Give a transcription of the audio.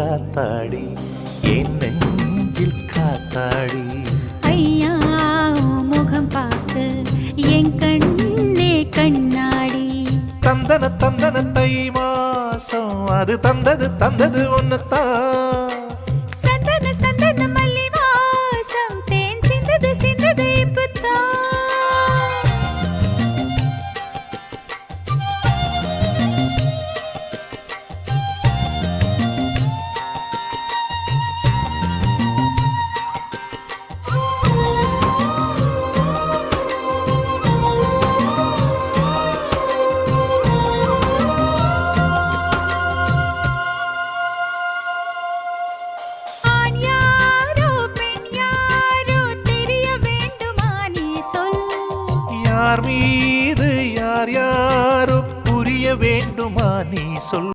ஆத்தாடி என் நெஞ்சில் காத்தாடி. ஐயா முகம் பார்த்து என் கண்ணே கண்ணாடி. தந்தன தந்தன தை மாசம் அது தந்தது தந்தது ஒன்னத்தான். சந்தன சந்தன மல்லி வாசம் தேன் சிந்தது சிந்தது இப்பத்தான். யார் மீது யார் யாரோ புரிய வேண்டுமா நீ சொல்.